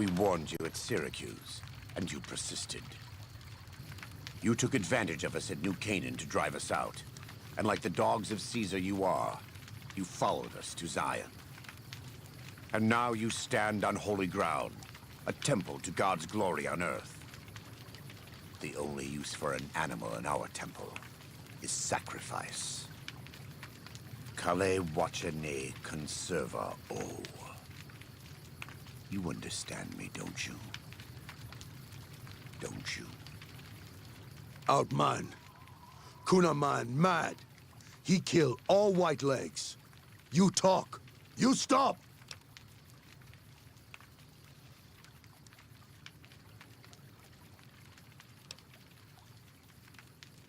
We warned you at Syracuse, and you persisted. You took advantage of us at New Canaan to drive us out. And like the dogs of Caesar you are, you followed us to Zion. And now you stand on holy ground, a temple to God's glory on earth. The only use for an animal in our temple is sacrifice. Kale wachane conserva o. You understand me, don't you? Don't you? Outman. Kunaman mad. He killed all Whitelegs. You talk. You stop!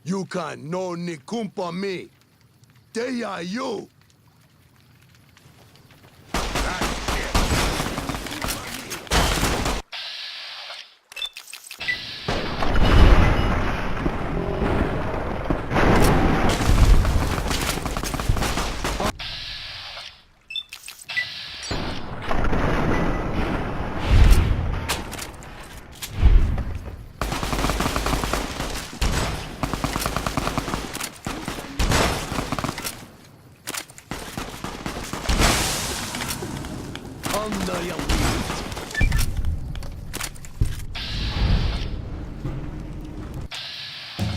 You can no ni kumpa me. They are you.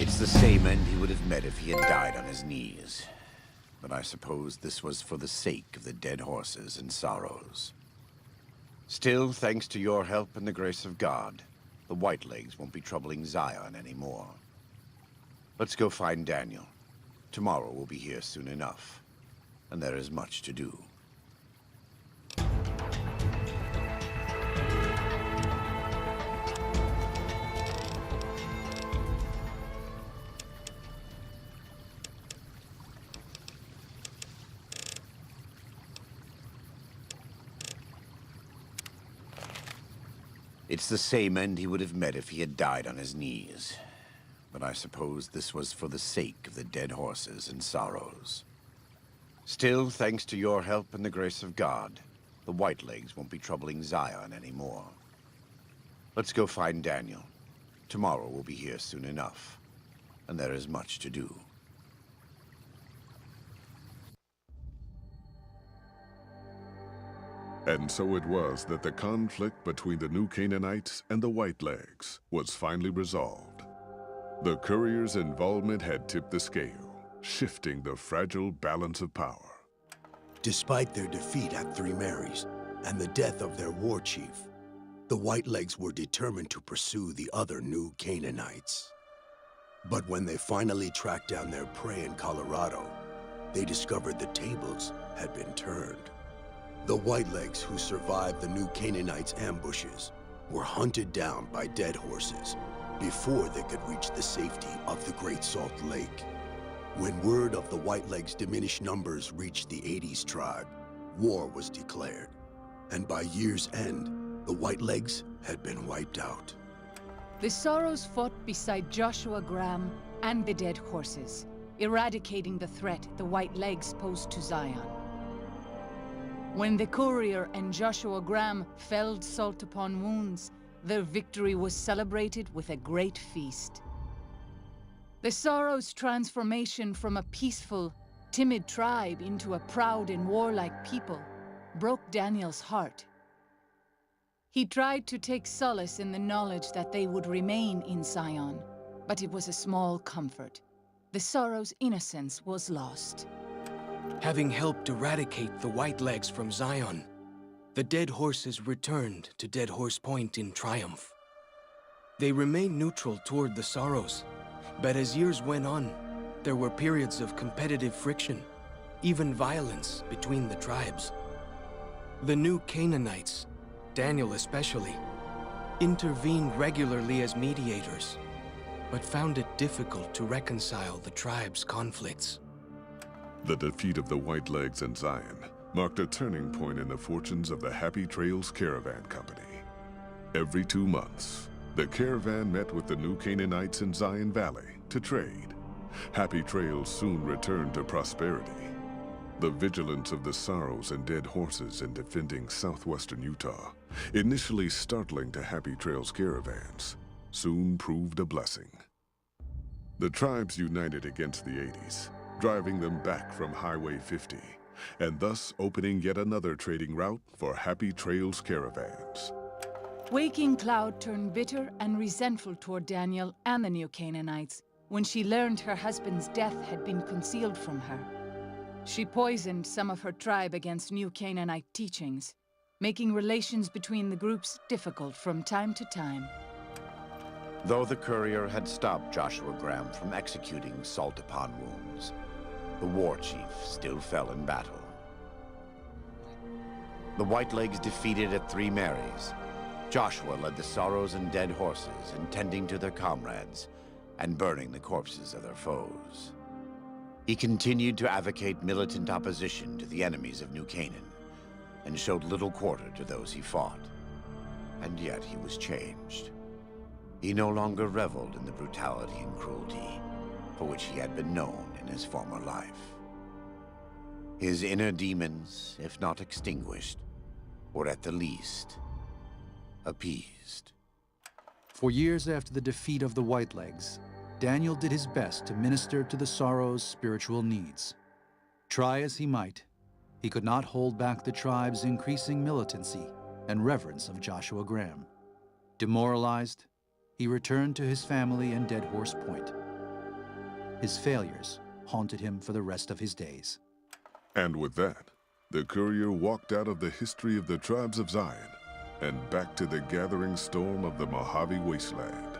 It's the same end he would have met if he had died on his knees. But I suppose this was for the sake of the dead horses and sorrows. Still, thanks to your help and the grace of God, the Whitelegs won't be troubling Zion anymore. Let's go find Daniel. Tomorrow we'll be here soon enough, and there is much to do. It's the same end he would have met if he had died on his knees. But I suppose this was for the sake of the dead horses and sorrows. Still, thanks to your help and the grace of God, the Whitelegs won't be troubling Zion anymore. Let's go find Daniel. Tomorrow we'll be here soon enough, and there is much to do. And so it was that the conflict between the New Canaanites and the Whitelegs was finally resolved. The courier's involvement had tipped the scale, shifting the fragile balance of power. Despite their defeat at Three Marys and the death of their war chief, the Whitelegs were determined to pursue the other New Canaanites. But when they finally tracked down their prey in Colorado, they discovered the tables had been turned. The Whitelegs who survived the New Canaanites' ambushes were hunted down by dead horses before they could reach the safety of the Great Salt Lake. When word of the Whitelegs' diminished numbers reached the 80s tribe, war was declared, and by year's end, the Whitelegs had been wiped out. The Sorrows fought beside Joshua Graham and the dead horses, eradicating the threat the Whitelegs posed to Zion. When the courier and Joshua Graham felled Salt upon Wounds, their victory was celebrated with a great feast. The Sorrows' transformation from a peaceful, timid tribe into a proud and warlike people broke Daniel's heart. He tried to take solace in the knowledge that they would remain in Zion, but it was a small comfort. The Sorrows' innocence was lost. Having helped eradicate the Whitelegs from Zion, the dead horses returned to Dead Horse Point in triumph. They remained neutral toward the Sorrows, but as years went on, there were periods of competitive friction, even violence between the tribes. The New Canaanites, Daniel especially, intervened regularly as mediators, but found it difficult to reconcile the tribe's conflicts. The defeat of the Whitelegs in Zion marked a turning point in the fortunes of the Happy Trails Caravan Company. Every 2 months, the caravan met with the New Canaanites in Zion Valley to trade. Happy Trails soon returned to prosperity. The vigilance of the Sorrows and Dead Horses in defending southwestern Utah, initially startling to Happy Trails caravans, soon proved a blessing. The tribes united against the 80s, driving them back from Highway 50, and thus opening yet another trading route for Happy Trails caravans. Waking Cloud turned bitter and resentful toward Daniel and the New Canaanites when she learned her husband's death had been concealed from her. She poisoned some of her tribe against New Canaanite teachings, making relations between the groups difficult from time to time. Though the courier had stopped Joshua Graham from executing salt-upon wounds, the war chief still fell in battle. The Whitelegs defeated at Three Marys. Joshua led the Sorrows and Dead Horses in tending to their comrades and burning the corpses of their foes. He continued to advocate militant opposition to the enemies of New Canaan and showed little quarter to those he fought. And yet he was changed. He no longer reveled in the brutality and cruelty for which he had been known in his former life. His inner demons, if not extinguished, were at the least appeased. For years after the defeat of the Whitelegs, Daniel did his best to minister to the Sorrows' spiritual needs. Try as he might, he could not hold back the tribe's increasing militancy and reverence of Joshua Graham. Demoralized, he returned to his family in Dead Horse Point. His failures haunted him for the rest of his days. And with that, the courier walked out of the history of the tribes of Zion and back to the gathering storm of the Mojave Wasteland.